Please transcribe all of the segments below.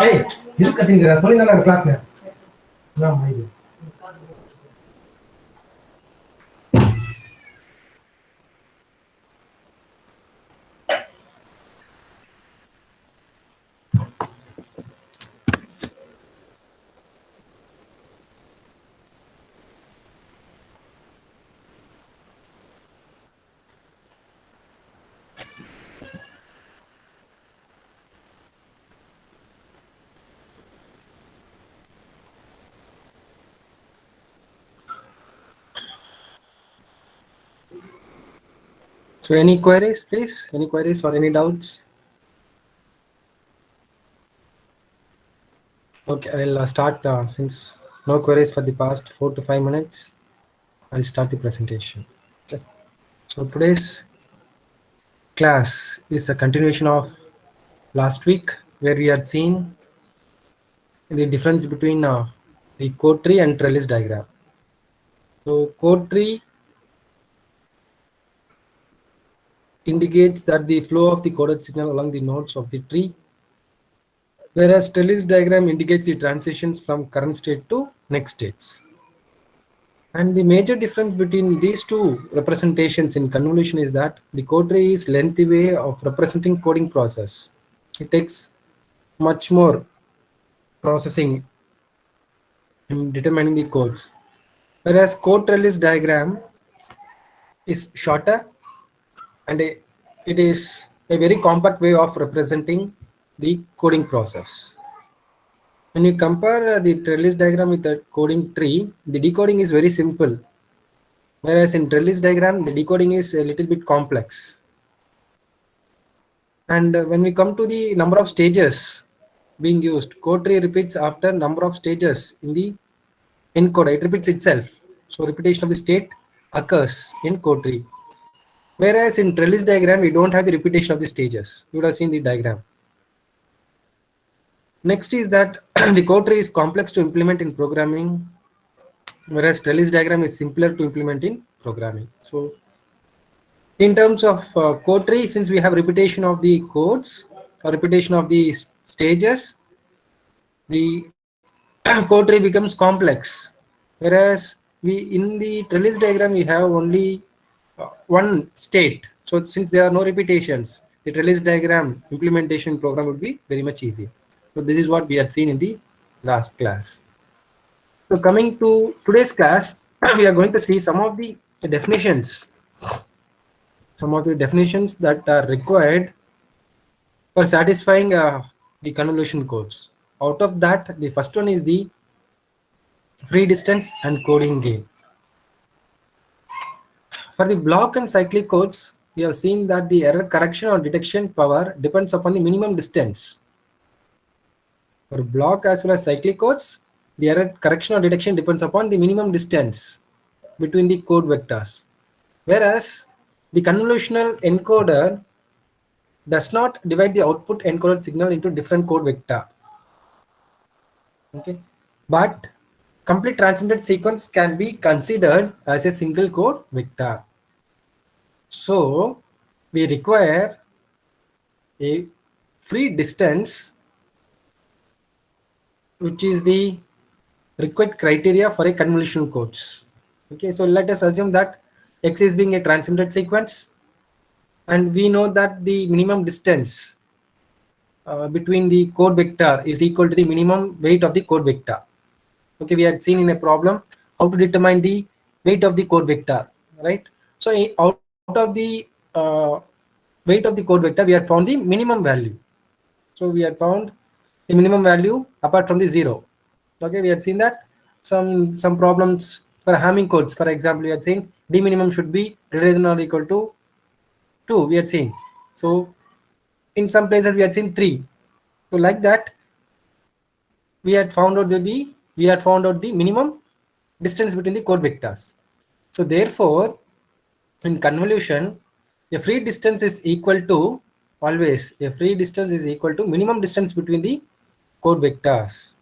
Hey, இது கட்டிங்கற சொல்லுங்க கிளாஸ்ல. நான் இது. So any queries, please? Any queries or any doubts? Okay, I'll start since no queries for the past 4 to 5 minutes. I'll start the presentation. Okay. So today's class is a continuation of last week where we had seen the difference between the code tree and trellis diagram. So code tree indicates that the flow of the coded signal along the nodes of the tree, whereas trellis diagram indicates the transitions from current state to next states. And the major difference between these two representations in convolution is that the code tree is lengthy way of representing coding process. It takes much more processing in determining the codes, whereas code trellis diagram is shorter and it is a very compact way of representing the coding process. When you compare the trellis diagram with the coding tree, the decoding is very simple, whereas in trellis diagram, the decoding is a little bit complex. And when we come to the number of stages being used, code tree repeats after number of stages in the encoder. It repeats itself. So repetition of the state occurs in code tree. Whereas in trellis diagram, we don't have the repetition of the stages. You would have seen the diagram. Next is that the code tree is complex to implement in programming, whereas trellis diagram is simpler to implement in programming. So in terms of code tree, since we have repetition of the codes or repetition of the stages, the code tree becomes complex. Whereas in the trellis diagram, we have only one state. So since there are no repetitions, the trellis diagram implementation program would be very much easy. So this is what we had seen in the last class. So coming to today's class, we are going to see some of the definitions that are required for satisfying the convolution codes. Out of that, the first one is the free distance and coding gain. For the block and cyclic codes, we have seen that the error correction or detection power depends upon the minimum distance. For block as well as cyclic codes, the error correction or detection depends upon the minimum distance between the code vectors. Whereas the convolutional encoder does not divide the output encoded signal into different code vector. Okay, but complete transmitted sequence can be considered as a single code vector. So we require a free distance, which is the required criteria for a convolutional codes. Okay, so let us assume that X is being a transmitted sequence, and we know that the minimum distance between the code vector is equal to the minimum weight of the code vector. Okay, we had seen in a problem how to determine the weight of the code vector, right? So out of the weight of the code vector, we had found the minimum value. So we had found the minimum value apart from the 0. Okay, we had seen that some problems for Hamming codes, for example, we had seen d minimum should be greater than or equal to 2. We had seen. So in some places we had seen 3. So like that, we had found out the minimum distance between the code vectors. So therefore, in convolution, a free distance is equal to minimum distance between the code vectors.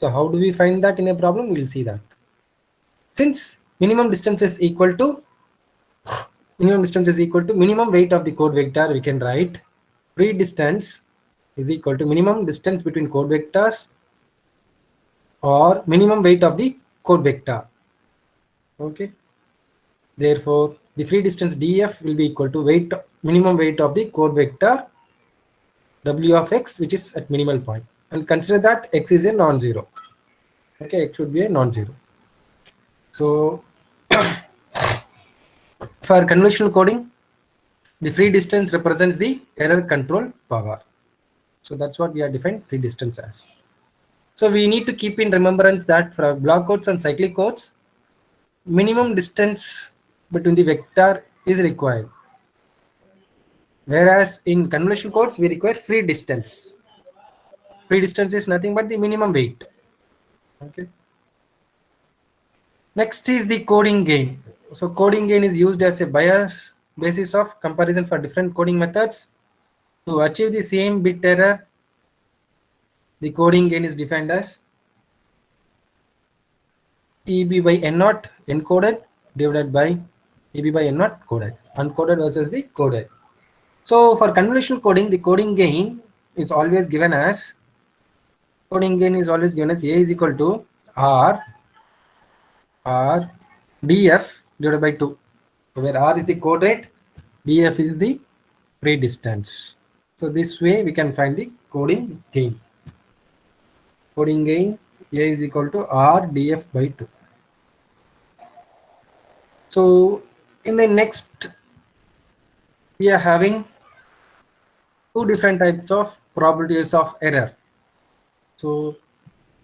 So how do we find that in a problem? We'll see that. Since minimum distance is equal to minimum weight of the code vector, we can write free distance is equal to minimum distance between code vectors or minimum weight of the code vector. Okay. Therefore, the free distance df will be equal to minimum weight of the code vector w of x, which is at minimal point. And consider that x is a non-zero. Okay, x should be a non-zero. So for conventional coding, the free distance represents the error control power. So that's what we are defined free distance as. So we need to keep in remembrance that for block codes and cyclic codes, minimum distance between the vector is required. Whereas in convolutional codes, we require free distance. Free distance is nothing but the minimum weight. Okay. Next is the coding gain. So coding gain is used as a basis of comparison for different coding methods. To achieve the same bit error, the coding gain is defined as EB by N0 encoded divided by EB by N0 coded. Uncoded versus the coded. So for convolutional coding, the coding gain is always given as A is equal to R df divided by 2, where R is the code rate, df is the free distance. So this way we can find the coding gain. Coding gain A is equal to R df by 2. So in the next, we are having two different types of probabilities of error. So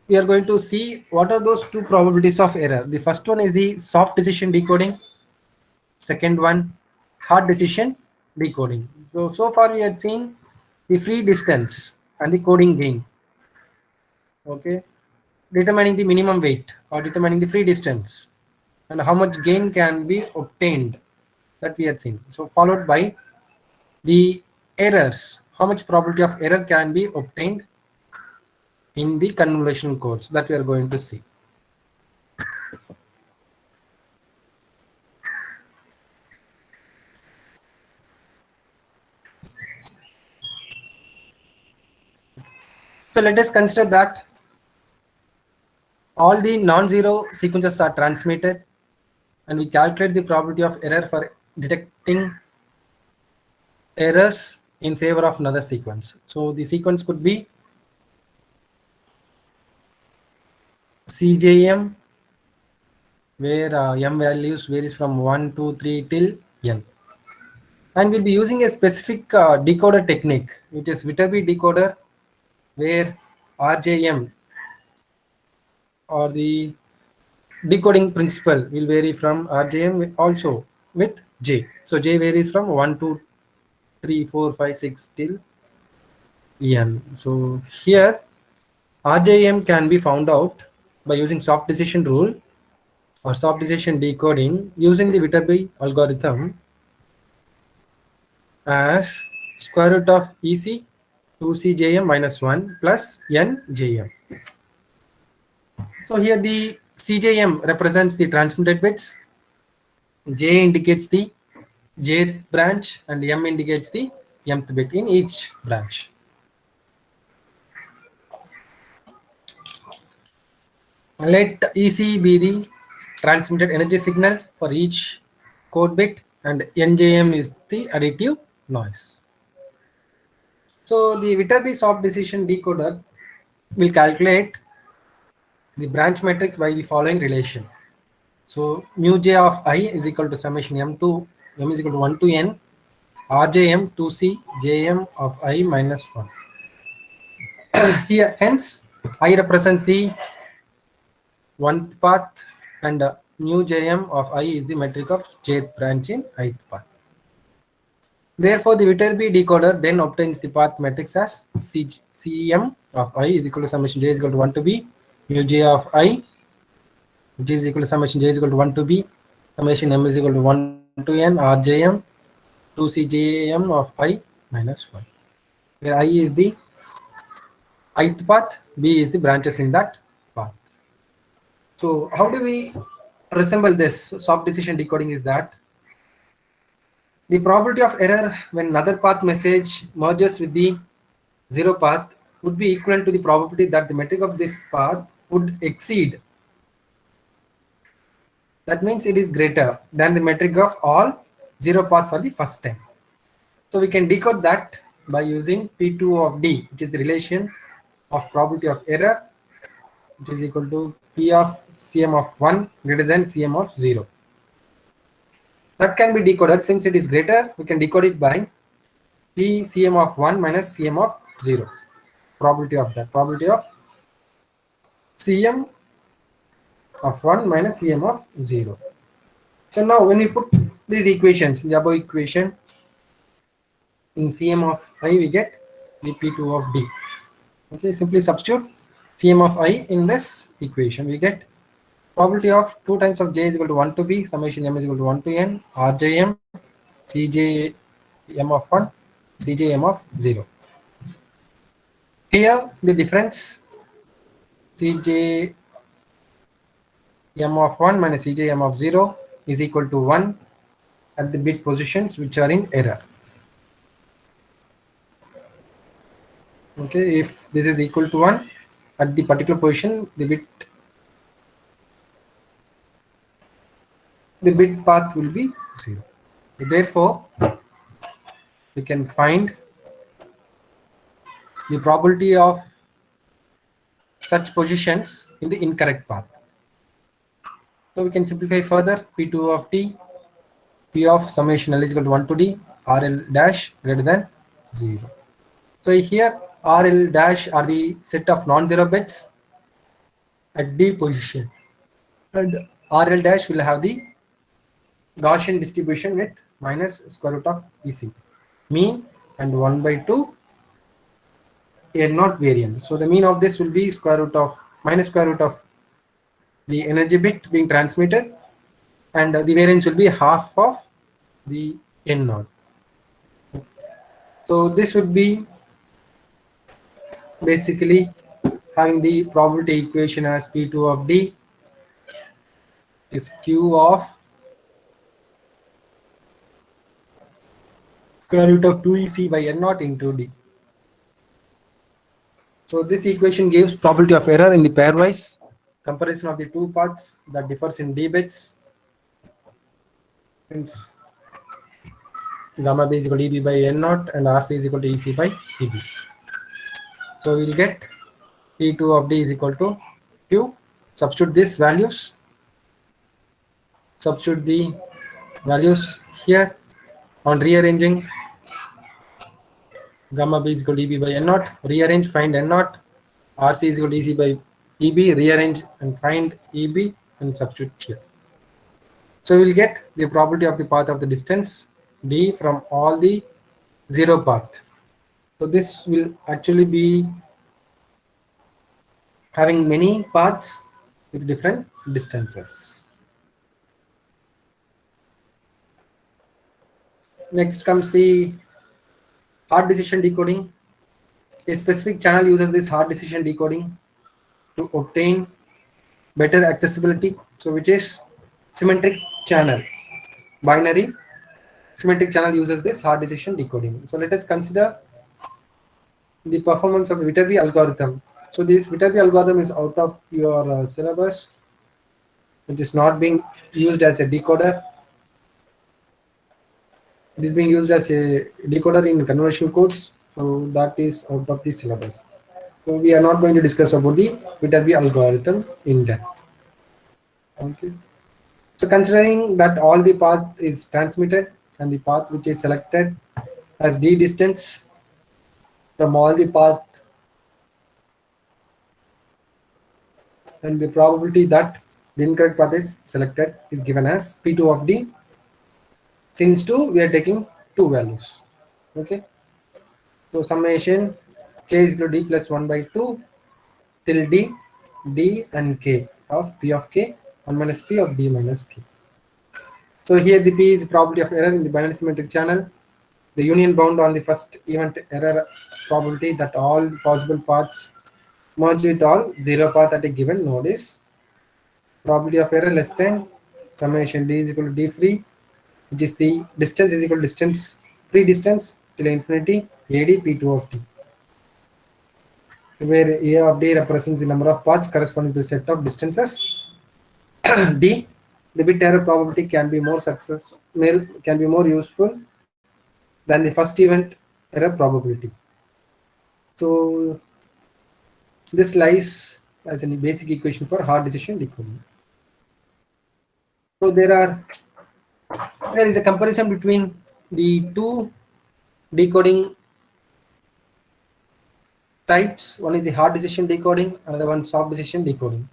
we are going to see what are those two probabilities of error. The first one is the soft decision decoding. Second one, hard decision decoding. So far we have seen the free distance and the coding gain. Okay, determining the minimum weight or determining the free distance and how much gain can be obtained, that we had seen. So followed by the errors, how much probability of error can be obtained in the convolutional codes, that we are going to see. So let us consider that all the non-zero sequences are transmitted and we calculate the probability of error for detecting errors in favor of another sequence. So the sequence could be CJM, where m values varies from 1, 2, 3 till n. And we'll be using a specific decoder technique, which is Viterbi decoder, where RJM or the decoding principle will vary from RJM also with J. So J varies from 1, 2, 3, 4, 5, 6 till n. So here RJM can be found out by using soft decision rule or soft decision decoding using the Viterbi algorithm as square root of EC 2CJM minus 1 plus NJM. So here the CJM represents the transmitted bits, J indicates the jth branch, and M indicates the mth bit in each branch. Let EC be the transmitted energy signal for each code bit, and NJM is the additive noise. So the Viterbi soft decision decoder will calculate the branch matrix by the following relation. So mu j of I is equal to summation m is equal to 1 to n rjm 2c jm of I minus 1. Here, hence, I represents the 1th path and mu jm of I is the metric of jth branch in ith path. Therefore, the Viterbi decoder then obtains the path matrix as Cm of I is equal to summation j is equal to 1 to b mu j of I, which is equal to summation j is equal to 1 to b summation m is equal to 1 to n rjm 2c jm of I minus 1, where I is the ith path, b is the branches in that So how do we resemble this soft decision decoding is that the probability of error when another path message merges with the zero path would be equivalent to the probability that the metric of this path would exceed. That means it is greater than the metric of all zero path for the first time. So we can decode that by using P2 of D, which is the relation of probability of error, which is equal to P of Cm of 1 greater than Cm of 0. That can be decoded. Since it is greater, we can decode it by P Cm of 1 minus Cm of 0. Probability of that. Probability of Cm of 1 minus Cm of 0. So now when we put these equations in the above equation, in Cm of I we get the P2 of D. Okay, simply substitute Cm of I in this equation. We get probability of 2 times of j is equal to 1 to b, summation m is equal to 1 to n, rjm, cjm of 1, cjm of 0. Here the difference cjm of 1 minus cjm of 0 is equal to 1 at the bit positions which are in error. Okay, if this is equal to 1 at the particular position, the bit path will be 0. Therefore, we can find the probability of such positions in the incorrect path. So we can simplify further. P2 of t, P of summation L is equal to 1 to d, RL dash greater than 0. So here RL dash are the set of non-zero bits at D position, and RL dash will have the Gaussian distribution with minus square root of EC, mean, and 1 by 2 A naught variance. So the mean of this will be square root of minus square root of the energy bit being transmitted, and the variance will be half of the N naught. So this would be basically having the probability equation as P2 of D is Q of square root of 2EC by N naught into D. So this equation gives probability of error in the pairwise comparison of the two paths that differs in D bits. Since gamma B is equal to EB by N naught and RC is equal to EC by EB. So we'll get P2 of D is equal to Q. Substitute these values. Substitute the values here. On rearranging, gamma B is equal to EB by N naught. Rearrange, find N naught. RC is equal to EC by EB. Rearrange and find EB and substitute here. So we'll get the probability of the path of the distance D from all the zero path. So this will actually be having many paths with different distances. Next comes the hard decision decoding. A specific channel uses this hard decision decoding to obtain better accessibility. So which is symmetric channel. Binary symmetric channel uses this hard decision decoding. So let us consider the performance of the Viterbi algorithm. So this Viterbi algorithm is out of your syllabus, which is not being used as a decoder. It is being used as a decoder in convolutional codes, so that is out of the syllabus. So we are not going to discuss about the Viterbi algorithm in depth. Okay. So considering that all the path is transmitted and the path which is selected as d distance from all the path, and the probability that the incorrect path is selected is given as P2 of D. Since 2, we are taking 2 values. Okay. So summation k is equal to d plus 1 by 2 till d and k of p of k 1 minus p of d minus k. So here the p is the probability of error in the binary symmetric channel. The union bound on the first event error probability that all possible paths merge with all zero path at a given node is probability of error less than summation d is equal to d free, which is the distance is equal to distance free distance till infinity ad p2 of t, where a of d represents the number of paths corresponding to the set of distances d. The bit error probability can be more useful than the first event error probability. So this lies as a basic equation for hard decision decoding. So there is a comparison between the two decoding types. One is the hard decision decoding, another one soft decision decoding.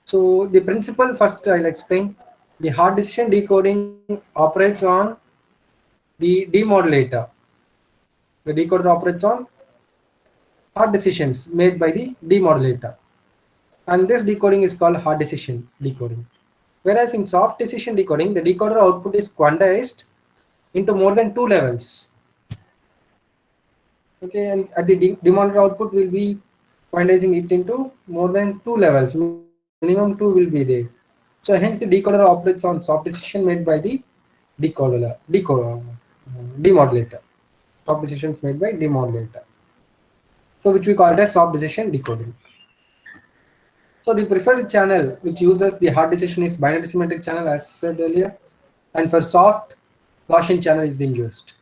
So the principle first I'll explain. The hard decision decoding operates on the demodulator. The decoder operates on hard decisions made by the demodulator, and this decoding is called hard decision decoding. Whereas in soft decision decoding, the decoder output is quantized into more than two levels. Okay, and at the demodulator output will be quantizing it into more than two levels. Minimum two will be there. So hence the decoder operates on soft decision made by the demodulator. Soft decisions made by demodulator. So which we call it as soft decision decoding. So the preferred channel which uses the hard decision is binary symmetric channel, as said earlier, and for soft, Gaussian channel is being used.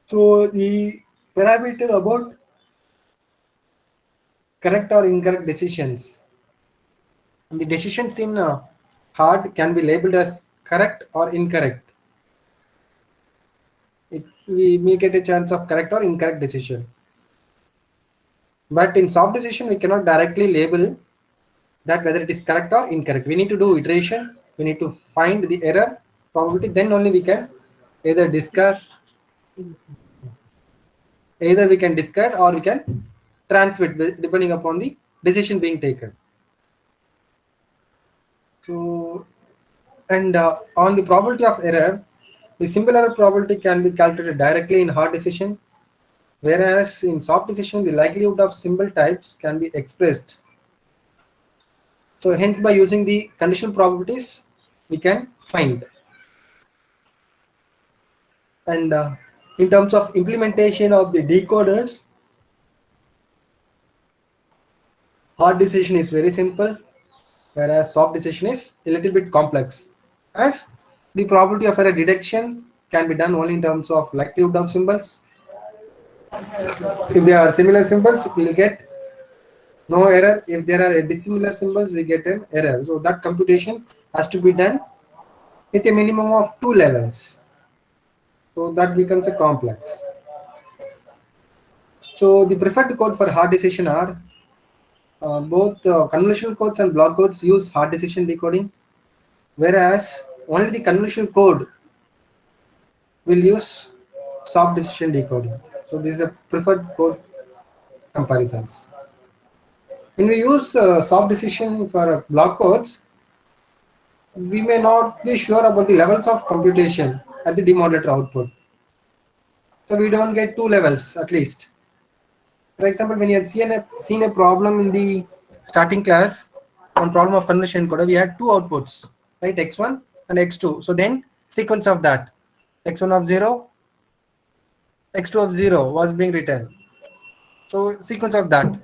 So the parameter about correct or incorrect decisions. And the decisions in hard can be labeled as correct or incorrect. We may get a chance of correct or incorrect decision. But in soft decision, we cannot directly label that whether it is correct or incorrect. We need to do iteration. We need to find the error probability. Then only we can either discard or we can transmit depending upon the decision being taken. So, and on the probability of error, the simple error probability can be calculated directly in hard decision, whereas in soft decision, the likelihood of symbol types can be expressed. So hence by using the conditional probabilities, we can find. And in terms of implementation of the decoders, hard decision is very simple, whereas soft decision is a little bit complex, as the probability of error detection can be done only in terms of likelihood of symbols. If there are similar symbols, we will get no error. If there are dissimilar symbols, we get an error. So that computation has to be done with a minimum of two levels. So that becomes a complex. So the preferred code for hard decision are both convolutional codes and block codes use hard decision decoding, whereas only the convolutional code will use soft decision decoding. So this is a preferred code comparisons. When we use soft decision for block codes, we may not be sure about the levels of computation at the demodulator output. So we don't get two levels at least. For example, when you had seen a problem in the starting class on problem of convolution encoder, we had two outputs, right? X1 and X2. So then sequence of that, X1 of 0, X2 of 0 was being written. So sequence of that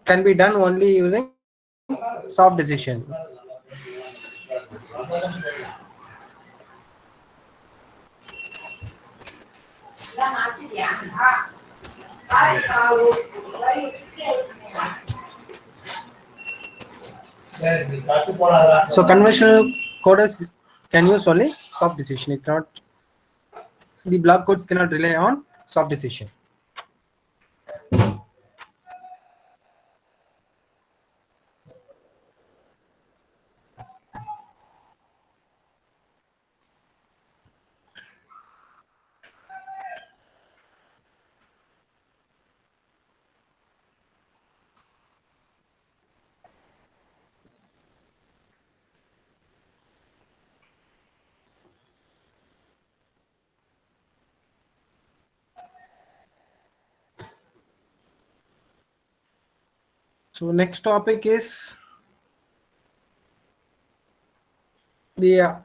can be done only using soft decision. So conventional coders can use only soft decision. It cannot, the block codes cannot rely on soft decision. So next topic is the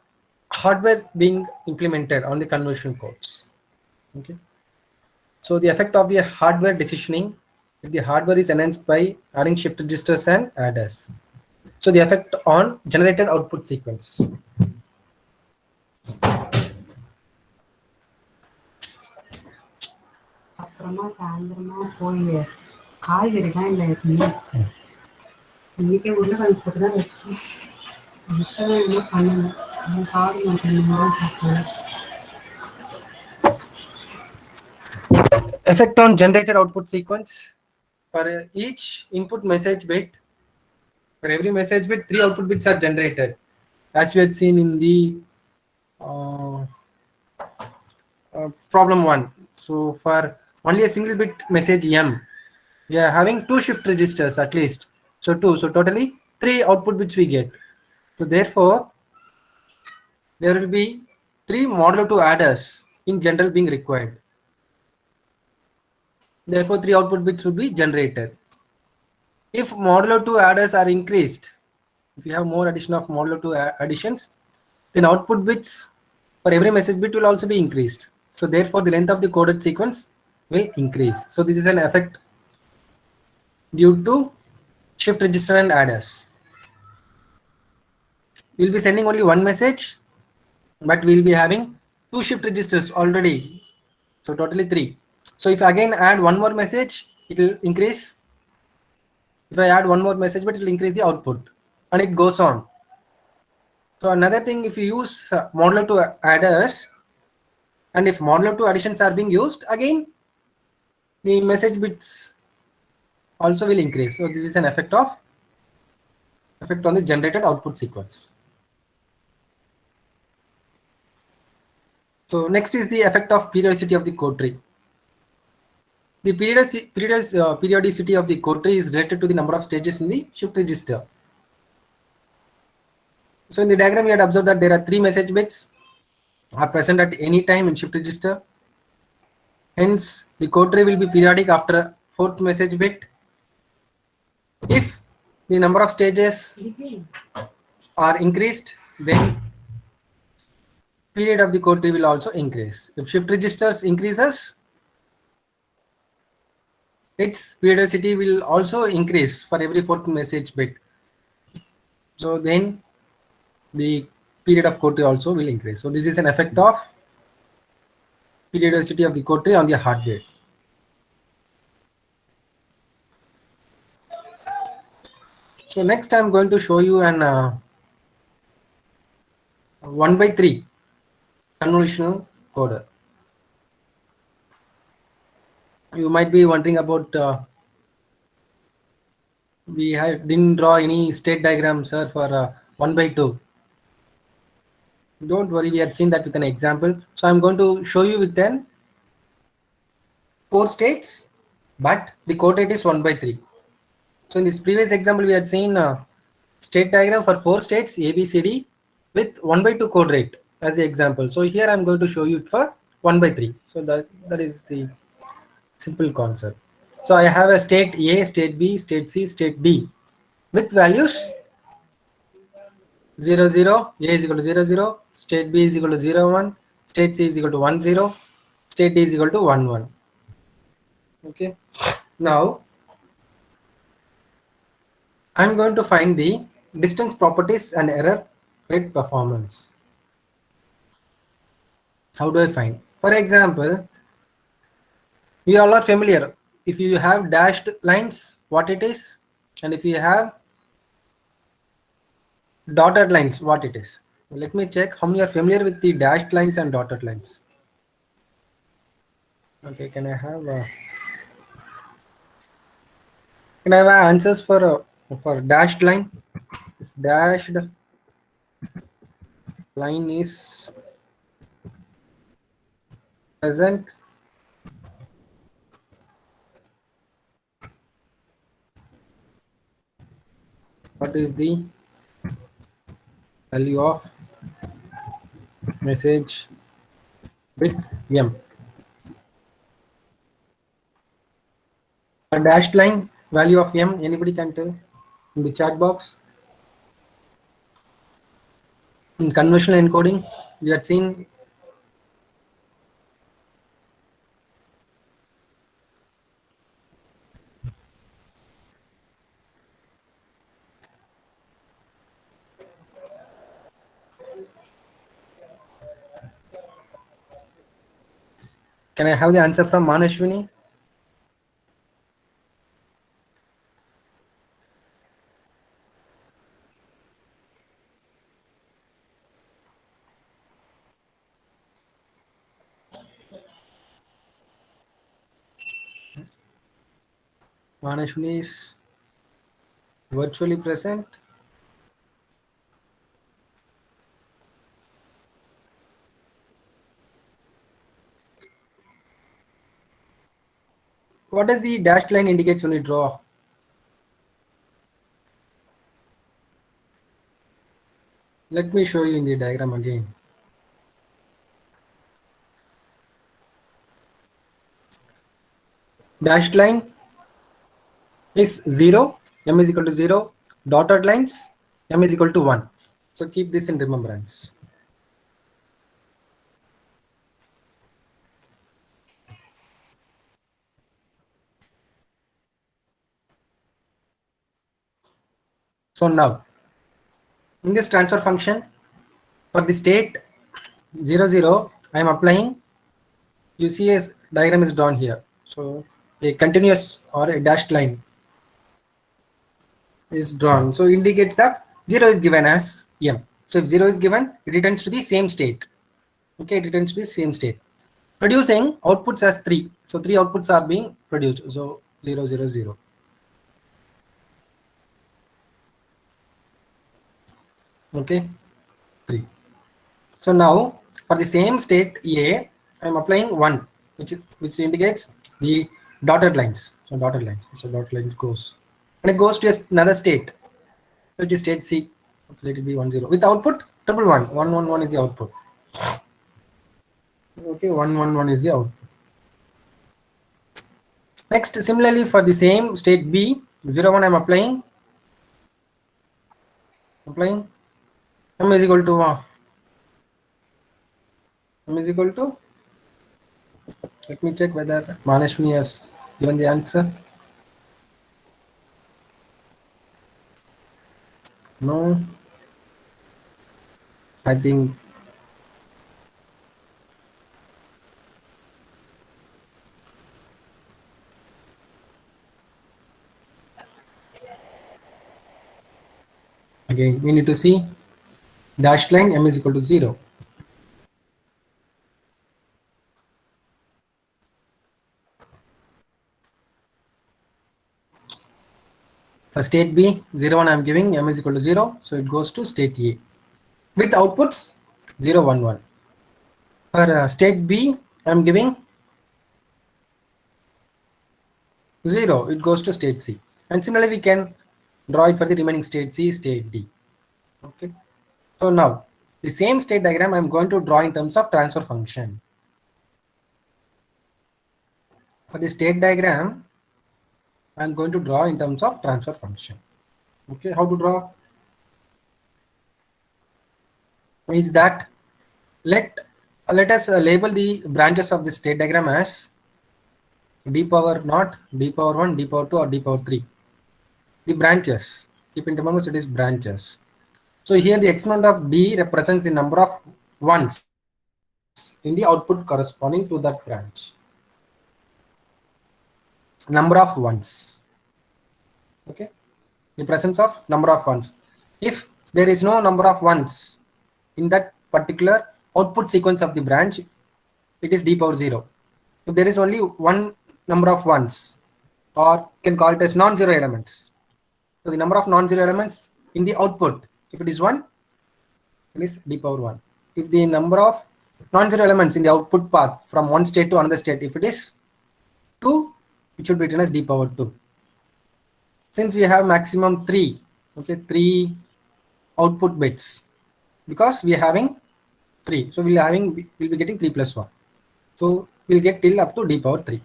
hardware being implemented on the convolutional codes. Okay. So the effect of the hardware decisioning, if the hardware is enhanced by adding shift registers and adders. So the effect on generated output sequence. அப்புறமா சாயந்தரமா போய் காய்கறிலாம் இல்லை எதுவுமே இன்னைக்கே உருளைக்கிழங்கு போட்டு தான் வச்சு இப்போதான் என்ன பண்ணணும் சாப்பிட மாட்டேன் சாப்பிடுவேன். Effect on generated output sequence. For each input message bit, for every message bit, 3 output bits are generated, as we had seen in the problem 1. So for only a single bit message M, we are having 2 shift registers at least. So 2. So totally 3 output bits we get. So therefore, there will be 3 modulo 2 adders in general being required. Therefore, 3 output bits would be generated. If modulo 2 adders are increased, if you have more addition of modulo 2 additions, then output bits for every message bit will also be increased. So therefore, the length of the coded sequence will increase. So this is an effect due to shift register and adders. We'll be sending only one message, but we'll be having 2 shift registers already. So totally 3. So if I again add one more message, it will increase. If I add one more message, but it will increase the output, and it goes on. So another thing, if you use modulo 2 adders, and if modulo 2 additions are being used, again the message bits also will increase. So this is an effect on the generated output sequence. So next is the effect of periodicity of the code tree. The periodicity of the code tree is related to the number of stages in the shift register. So in the diagram, we had observed that there are 3 message bits are present at any time in shift register. Hence, the code tree will be periodic after 4th message bit. If the number of stages are increased, then period of the code tree will also increase. If shift registers increases, its periodicity will also increase for every 4th message bit. So then the period of code tree also will increase. So this is an effect of periodicity of the code tree on the hardware. So next I'm going to show you an 1/3 convolutional coder. You might be wondering about didn't draw any state diagram, sir, for 1/2. Don't worry, we had seen that with an example. So I'm going to show you with 4 states, but the code rate is 1/3. So in this previous example, we had seen state diagram for 4 states A, B, C, D with 1/2 code rate as the example. So here I'm going to show you it for 1/3. So that is the simple concept. So I have a state A, state B, state C, state D with values 0, 0, A is equal to 0, 0, state B is equal to 0, 1, state C is equal to 1, 0, state D is equal to 1, 1. Okay. Now, I'm going to find the distance properties and error rate performance. How do I find? For example, we all are familiar. If you have dashed lines, what it is, and if you have dotted lines, what it is. Let me check how many are familiar with the dashed lines and dotted lines. Okay, can I have answers for dashed line? If dashed line is present, what is the value of message bit M? A dashed line value of M, anybody can tell in the chat box? In conventional encoding, we had seen can I have the answer from Manashwini? Manashwini is virtually present. What does the dashed line indicates when you draw? Let me show you in the diagram again. Dashed line is 0, m is equal to 0. Dotted lines, m is equal to 1. So keep this in remembrance. So now, in this transfer function, for the state 0, 0, I am applying, you see a diagram is drawn here. So a continuous or a dashed line is drawn. So indicates that 0 is given as m. So if 0 is given, it returns to the same state. Okay, it returns to the same state. Producing outputs as 3. So 3 outputs are being produced. So 0, 0, 0. Okay, 3. So now for the same state A, I am applying 1, which indicates the dotted lines. So dotted lines. So dotted line goes. And it goes to another state, which is state C. Okay, let it be 1, 0. With output, 1, 1, 1, 1, 1 is the output. Okay, 1, 1, 1 is the output. Next, similarly for the same state B, 0, 1, I am applying m is equal to m is equal to, let me check whether Manashwini has given the answer. No, I think again we need to see dashed line m is equal to 0. For state B, 0, 1 I am giving m is equal to 0, so it goes to state A with outputs 0, 1, 1. For state B, I am giving 0, it goes to state C. And similarly, we can draw it for the remaining state C, state D. Okay. So now, the same state diagram I am going to draw in terms of transfer function. For the state diagram, I am going to draw in terms of transfer function. Okay, how to draw? Is that let us label the branches of the state diagram as d power naught, d power 1, d power 2, or d power 3. The branches. Keep in mind it is branches. So here the exponent of d represents the number of ones in the output corresponding to that branch. Number of ones. Okay. The presence of number of ones. If there is no number of ones in that particular output sequence of the branch, it is d power 0. If there is only one number of ones, or you can call it as non-zero elements. So the number of non-zero elements in the output, if it is 1, it is d power 1. If the number of non-zero elements in the output path from one state to another state, if it is 2, it should be written as d power 2. Since we have maximum 3, okay, 3 output bits, because we are having 3, so we'll be getting 3 plus 1. So we'll get till up to d power 3.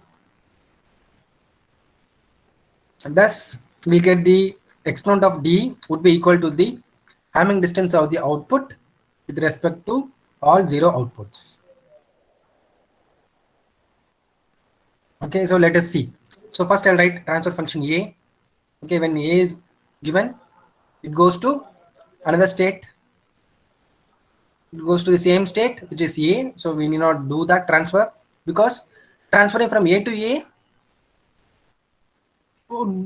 And thus we'll get the exponent of d would be equal to the Hamming distance of the output with respect to all 0 outputs. Okay, so let us see. So first I'll write transfer function A. Okay, when A is given, it goes to another state. It goes to the same state, which is A. So we need not do that transfer, because transferring from A to A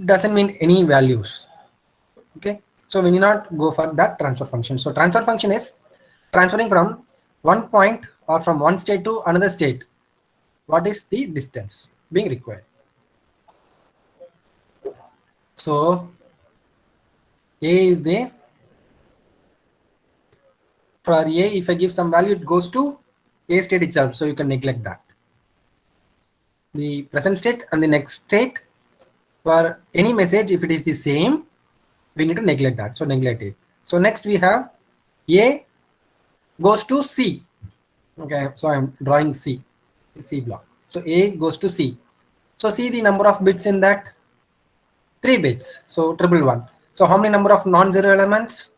doesn't mean any values. Okay, so we need not go for that transfer function. So transfer function is transferring from one point or from one state to another state. What is the distance being required? So A is there. For A, if I give some value, it goes to A state itself. So you can neglect that. The present state and the next state, for any message, if it is the same, we need to neglect that. So neglect it. So next we have A goes to C. Okay, so I'm drawing C block. So A goes to C. So see the number of bits in that, 3 bits. So 111. So how many number of non-zero elements?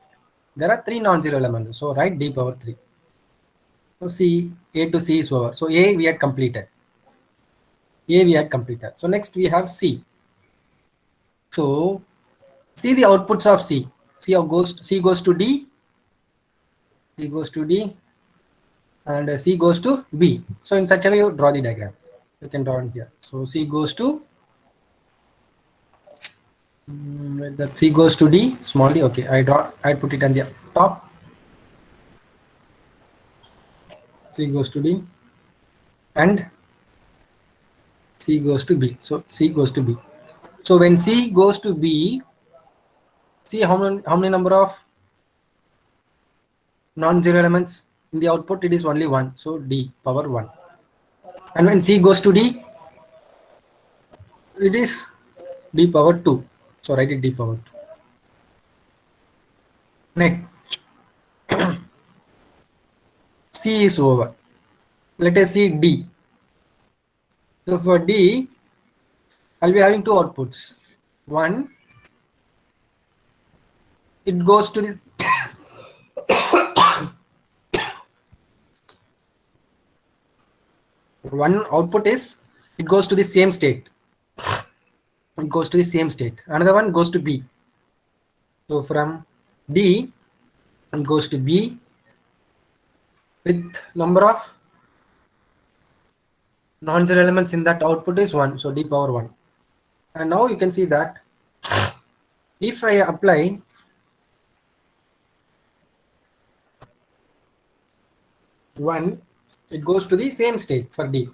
There are 3 non-zero elements. So write d power 3. So C, A to C is over. So A we had completed. So next we have C. So see the outputs of C. C goes to D. C goes to D. And C goes to B. So in such a way you draw the diagram. You can draw it here. So C goes to that C goes to D, small d. Okay, I put it on the top. C goes to D and C goes to B. So C goes to B. So when C goes to B, see how many number of non-zero elements in the output? It is only 1. So D power 1. And when C goes to D, it is D power 2. So write it D power 2. Next, C is over. Let us see D. So for D, I'll be having 2 outputs. One, it goes to the one output is it goes to the same state. It goes to the same state. Another one goes to B. So from D, it goes to B with number of non-zero elements in that output is 1. So D power 1. And now you can see that if I apply one, it goes to the same state for D.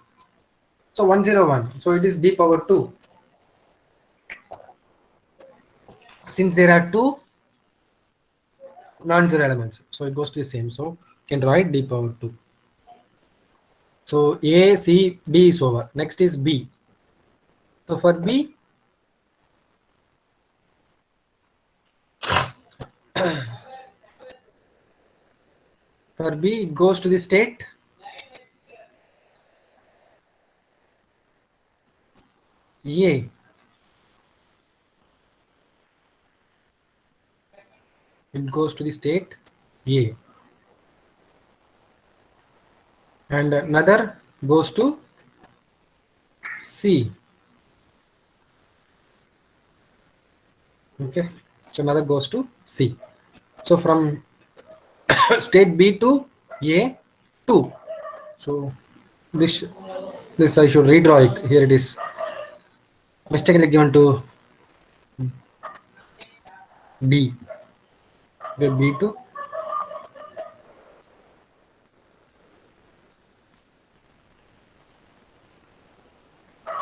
So 101. So it is D power 2. Since there are 2 non-zero elements, so it goes to the same. So you can draw it D power 2. So A, C, D is over. Next is B. So for B, it goes to the state A. It goes to the state A. And another goes to C. Okay. So another goes to C. So from state B to A, 2. So this I should redraw it. Here it is mistakenly given to D. Where B to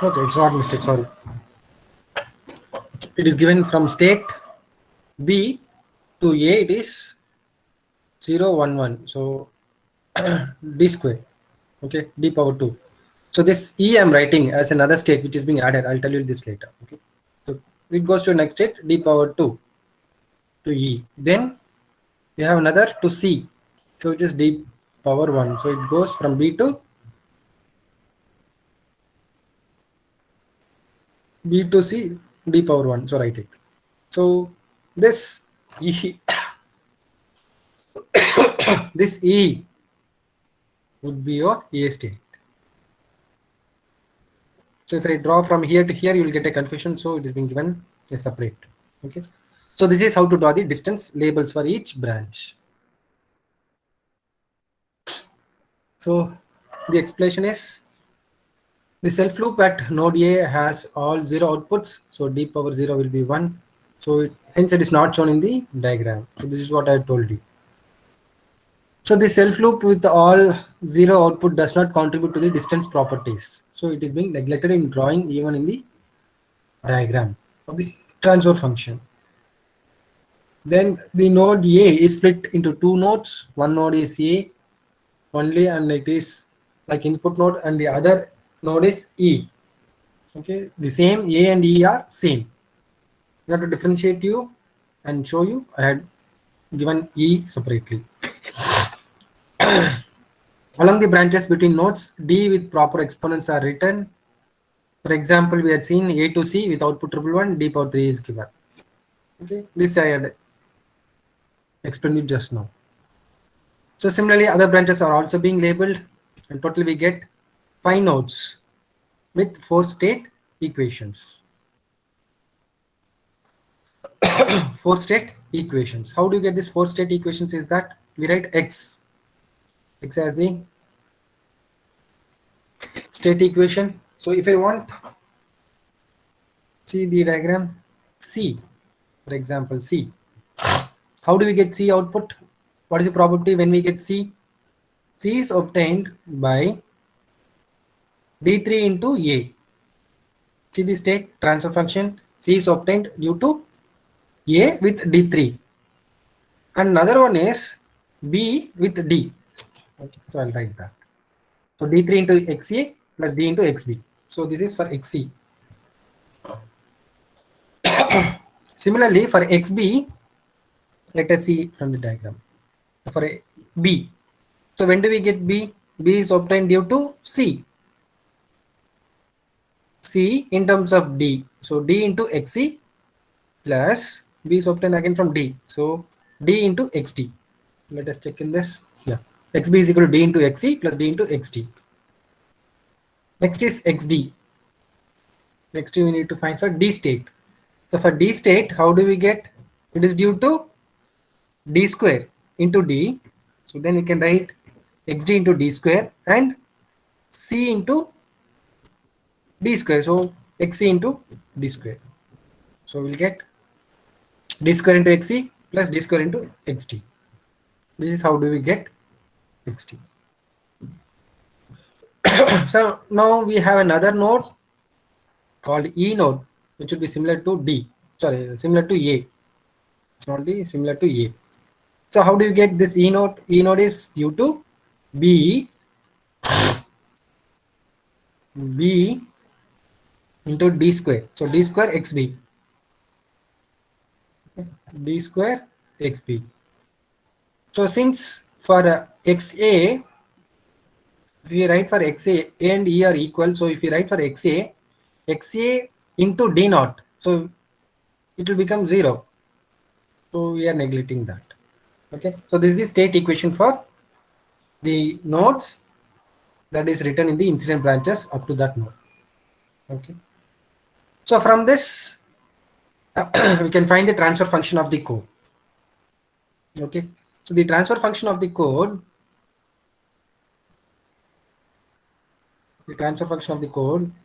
okay, it's not mistake, sorry. It is given from state B to A, it is 0, 1, 1. So D square. Okay, D power 2. So this E I'm writing as another state which is being added. I'll tell you this later. Okay. So it goes to next state, D power 2 to E. Then you have another to C. So it is D power 1. So it goes from B to C, D power 1. So write it. So this E This E would be your A state. So if I draw from here to here, you will get a confusion. So it is being given a separate. Okay. So this is how to draw the distance labels for each branch. So the explanation is the self loop at node A has all 0 outputs. So d power 0 will be 1. So hence it is not shown in the diagram. So this is what I told you. So the self loop with all 0 output does not contribute to the distance properties. So it is being neglected in drawing even in the diagram of the transfer function. Then the node A is split into two nodes. One node is A only and it is like input node, and the other node is E. Okay, the same A and E are same. You have to differentiate you and show you. I had given E separately. Along the branches between nodes, D with proper exponents are written. For example, we had seen A to C with output 111, D power 3 is given. Okay, this I had explained it just now. So similarly, other branches are also being labeled, and totally we get 5 nodes with 4 state equations. 4 state equations. How do you get these 4 state equations? Is that we write X as the state equation. So if I want, see the diagram, C, for example, C. How do we get C output? What is the probability when we get C? C is obtained by D3 into A. See the state transfer function. C is obtained due to A with D3. And another one is B with D. Okay, so I'll write that. So D3 into XA plus D into XB. So this is for XC. Similarly, for XB, let us see from the diagram. For a B. So when do we get B? B is obtained due to C. C in terms of D. So D into XC plus B is obtained again from D. So D into XT. Let us check in this. Yeah. XB is equal to D into XC plus D into XT. Next is XD. Next we need to find for D state. So for D state, how do we get? It is due to D square into D. So then we can write XD into D square and C into D square. So XC into D square. So we'll get D square into XC plus D square into XT. This is how do we get XT. So now we have another node called E node, which will be similar to D. Sorry, similar to A. It's not D, similar to A. So how do you get this E node? E node is due to B into D square. So D square XB. D square XB. So since for XA, if we write for XA, A and E are equal. So if we write for XA into D naught, so it will become 0. So we are neglecting that. Okay. So this is the state equation for the nodes that is written in the incident branches up to that node. Okay. So from this, we can find the transfer function of the code. Okay. So the transfer function of the code,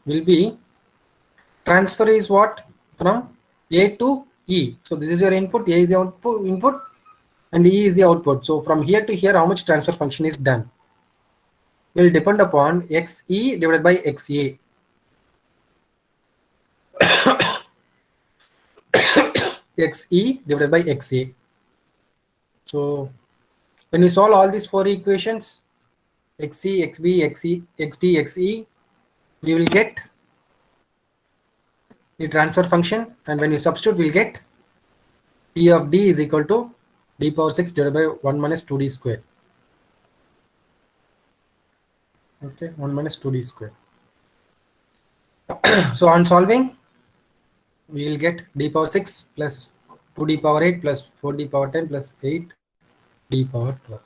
will be transfer is what? From A to E. So this is your input, A is the input and E is the output. So from here to here, how much transfer function is done will depend upon XE divided by XA. XE divided by XA. So when we solve all these 4 equations, XC, XB, XE, XD, XE, we will get the transfer function, and when you substitute, we'll get P of D is equal to D power 6 divided by 1 minus 2D square. Okay, 1 minus 2D square. So on solving, we will get D power 6 plus 2D power 8 plus 4D power 10 plus 8D d power 12.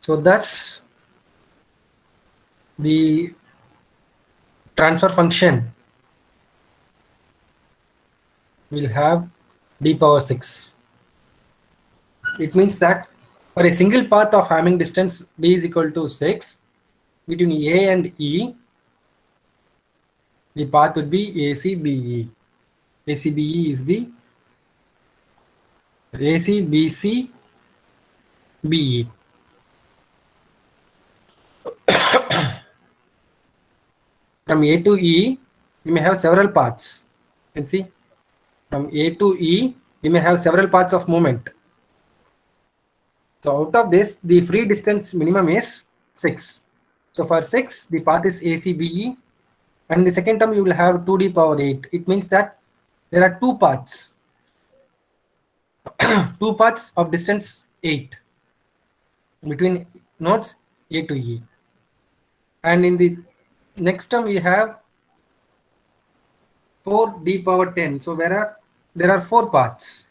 So thus the transfer function will have d power 6. It means that for a single path of Hamming distance d is equal to 6 between A and E, the path would be ACBE. ACBE is the ACBC BE. From A to E, we may have several paths. You can see from A to E, we may have several paths of movement. So out of this, the free distance minimum is 6. So for 6, the path is ACBE. And in the second term, you will have 2d power 8. It means that there are two paths. Two paths of distance 8 between nodes A to E. And in the next term, we have 4d power 10. So there are four paths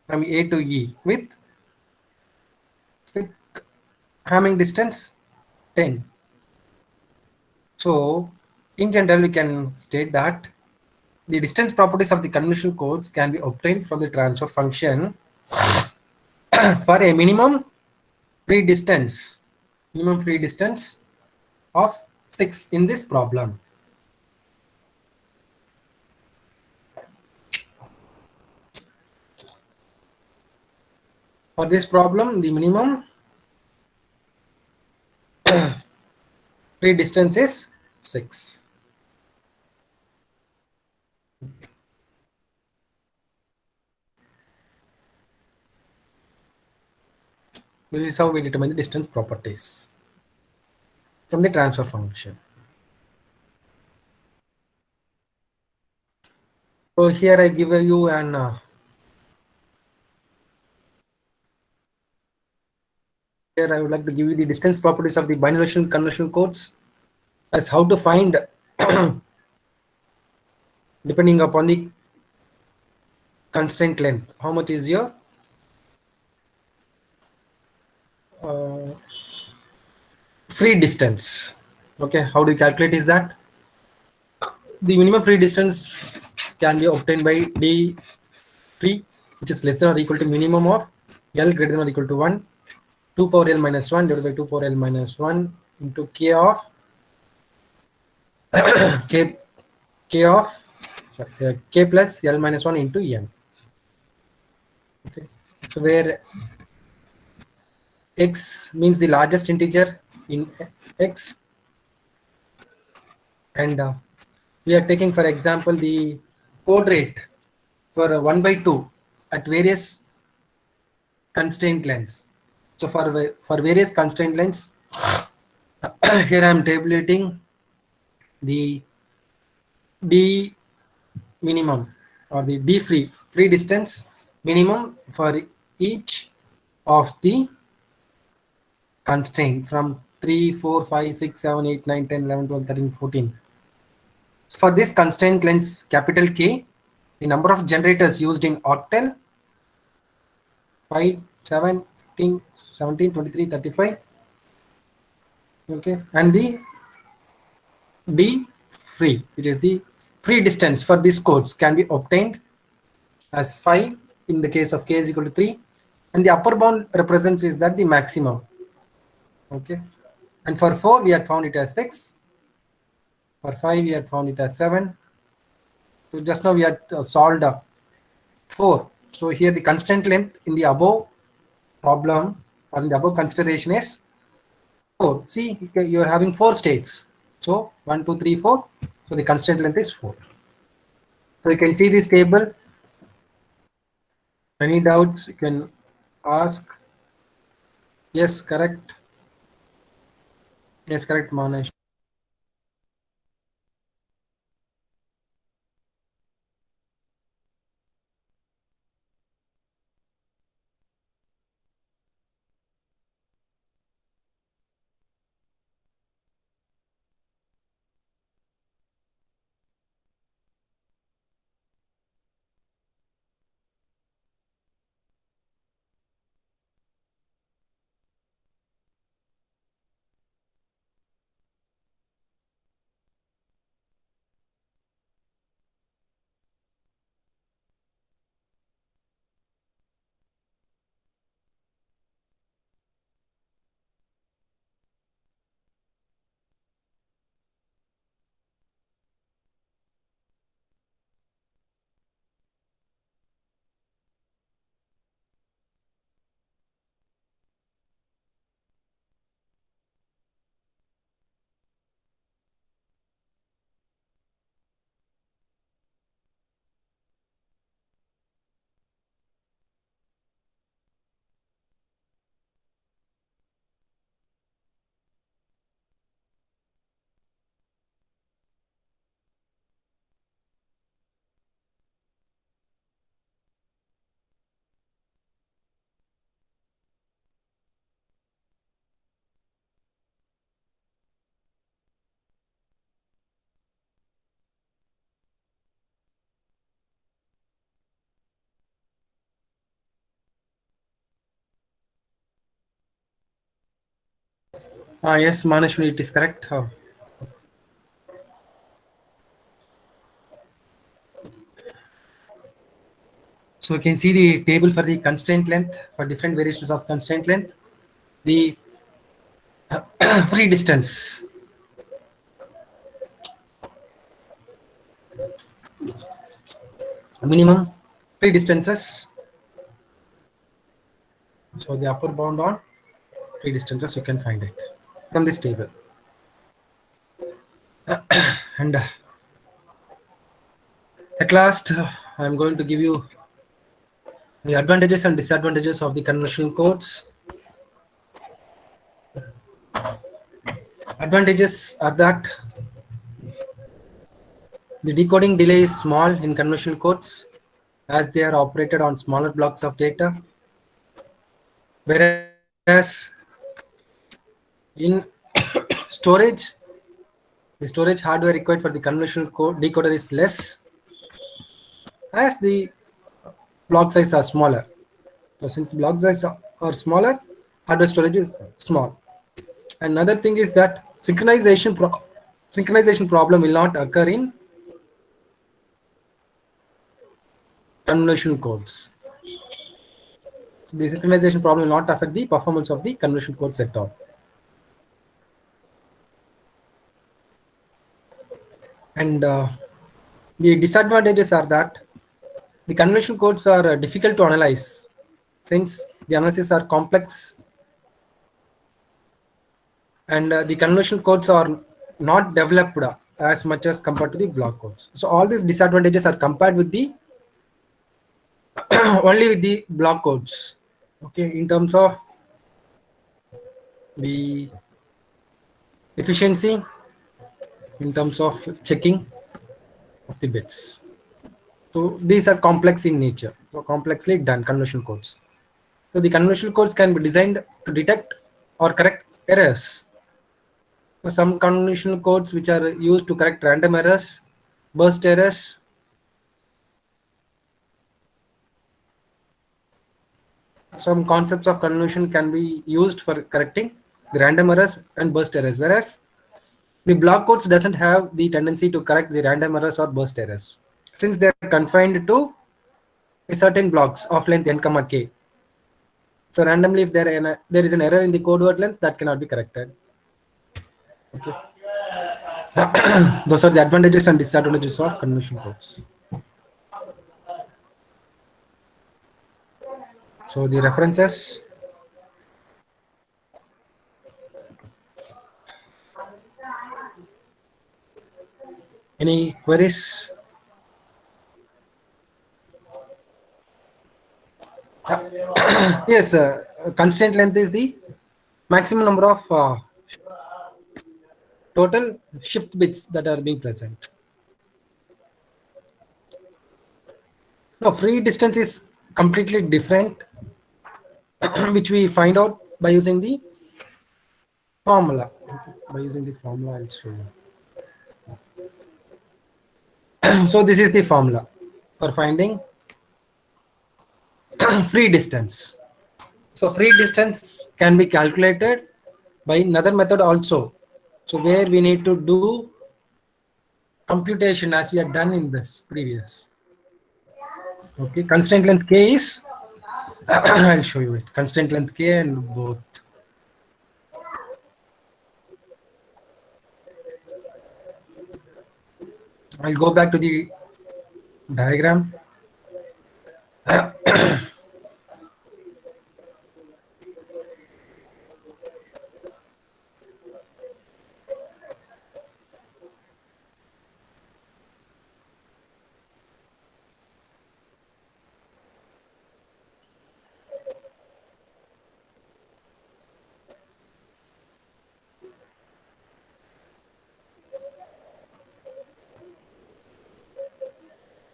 from A to E with Hamming distance 10. So in general, we can state that the distance properties of the convolutional codes can be obtained from the transfer function for a minimum free distance of 6 in this problem. For this problem, the minimum free distance is 6. This is how we determine the distance properties from the transfer function. So here I give you an here I would like to give you the distance properties of the bidirectional convolutional codes as how to find depending upon the constraint length. How much is your free distance? Okay, how do you calculate is that the minimum free distance can be obtained by d free, which is less than or equal to minimum of L greater than or equal to 1, 2 power L minus 1 divided by 2 power L minus 1 into k of k plus L minus 1 into n. Okay, so where x means the largest integer in x, and we are taking for example the code rate for 1 by 2 at various constraint lengths. So for various constraint lengths, here I am tabulating the d minimum or the d free distance minimum for each of the constraint from 3, 4, 5, 6, 7, 8, 9, 10, 11, 12, 13, 14. For this constraint length capital K, the number of generators used in octal 5, 7, 15, 17, 23, 35. Okay, and the d free, which is the free distance for these codes, can be obtained as 5 in the case of k is equal to 3, and the upper bound represents is that the maximum. Okay, and for 4 we had found it as 6, for 5 we had found it as 7. So just now we had solved 4. So here the constant length in the above problem or in the above consideration is 4. See, you are having 4 states. So 1, 2, 3, 4. So the constant length is 4. So you can see this table. Any doubts you can ask. Yes, correct. Yes, correct, Manesh. Yes, Manashwini, it is correct. So you can see the table for the constraint length for different variations of constraint length. The free distance. Minimum free distances. So the upper bound on free distances, you can find it from this table. And at last, I'm going to give you the advantages and disadvantages of the convolutional codes. Advantages are that the decoding delay is small in convolutional codes as they are operated on smaller blocks of data, whereas in storage, the storage hardware required for the convolutional code decoder is less as the block size are smaller. So since block size are smaller, hardware storage is small. Another thing is that synchronization problem will not occur in convolutional codes. The synchronization problem will not affect the performance of the convolutional codes at all. And the disadvantages are that the convolutional codes are difficult to analyze since the analysis are complex, and the convolutional codes are not developed as much as compared to the block codes. So all these disadvantages are compared with the only with the block codes. Okay, in terms of the efficiency, in terms of checking of the bits. So these are complex in nature, so complexly done convolutional codes. So the convolutional codes can be designed to detect or correct errors. So some convolutional codes which are used to correct random errors, burst errors, some concepts of convolution can be used for correcting the random errors and burst errors, whereas the block codes doesn't have the tendency to correct the random errors or burst errors since they're confined to a certain blocks of length n comma k. So randomly if there is an error in the code word length, that cannot be corrected. Okay. Those are the advantages and disadvantages of convolution codes. So the references. Any queries? Yes, constant length is the maximum number of total shift bits that are being present. No, free distance is completely different, which we find out by using the formula. Okay, by using the formula, I'll show you. So this is the formula for finding free distance. So free distance can be calculated by another method also. So where we need to do computation as we had done in this previous. Okay, constraint length k is I'll show you it. Constraint length k and both. I'll go back to the diagram.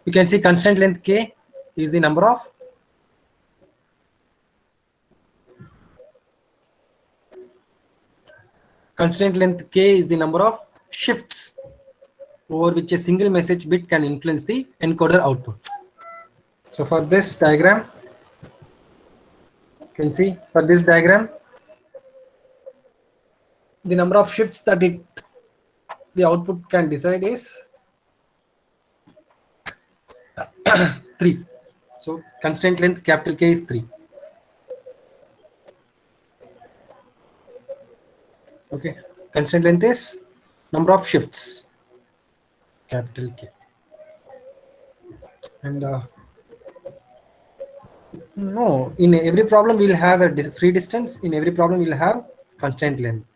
You can see constraint length k is the number of shifts over which a single message bit can influence the encoder output. So for this diagram, you can see for this diagram, the number of shifts that the output can decide is 3. So constraint length capital K is 3. Okay, constraint length is number of shifts capital K. And no, in every problem we'll have a free distance. In every problem we'll have constraint length.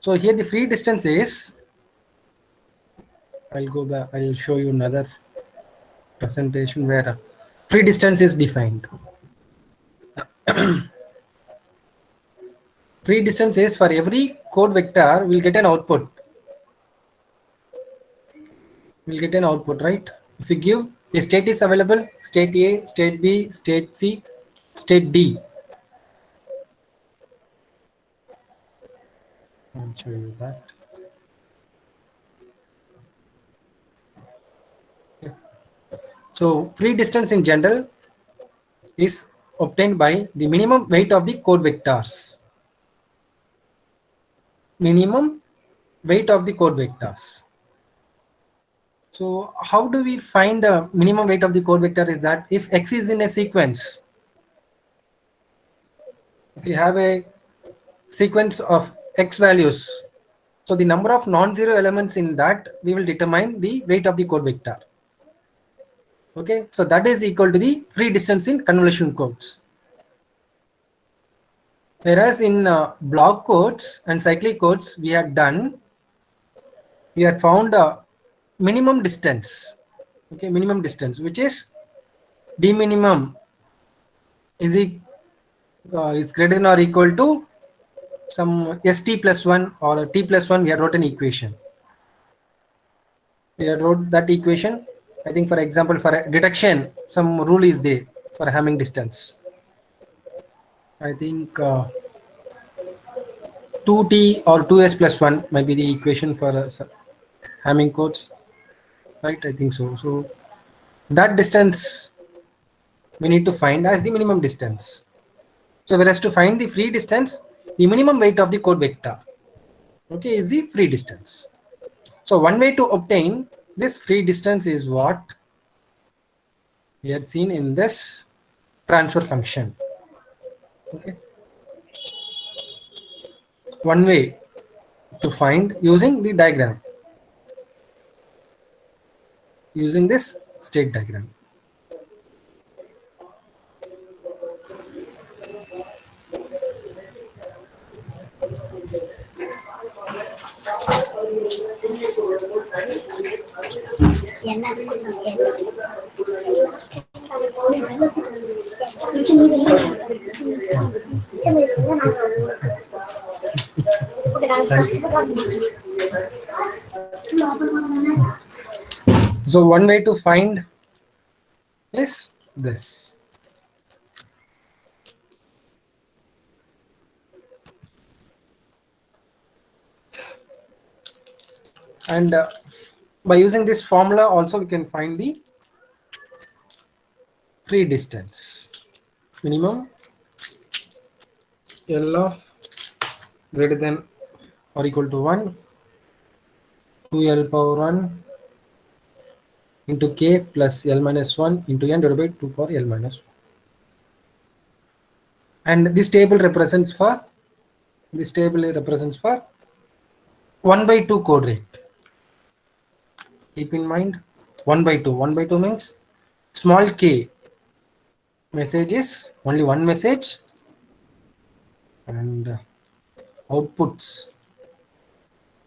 So here the free distance is, I'll go back, I'll show you another presentation where free distance is defined. Free distance is for every code vector we'll get an output. We'll get an output, right? If you give the state is available, state A, state B, state C, state D. I'll show you that. Okay. So free distance in general is obtained by the minimum weight of the code vectors. Minimum weight of the code vectors. So how do we find the minimum weight of the code vector is that if X is in a sequence, if we have a sequence of X values, so the number of non-zero elements in that, we will determine the weight of the code vector. Okay, so that is equal to the free distance in convolution codes. Whereas in block codes and cyclic codes, we had found a minimum distance. Okay, minimum distance, which is d minimum is greater than or equal to some st plus 1 or t plus 1. We had wrote an equation. We had wrote that equation. I think, for example, for a detection, some rule is there for Hamming distance. I think 2t or 2s plus 1 might be the equation for Hamming codes, right? I think so. So that distance we need to find as the minimum distance. So whereas to find the free distance, the minimum weight of the code vector, okay, is the free distance. So one way to obtain this free distance is what we had seen in this transfer function. Okay, one way to find using the diagram, using this state diagram. So one way to find is this. And by using this formula also we can find the free distance. Minimum L of greater than or equal to 1, 2L power 1 into K plus L minus 1 into N divided by 2 power L minus 1. And this table represents for 1 by 2 code rate. Keep in mind 1 by 2. 1 by 2 means small k message is only one message, and outputs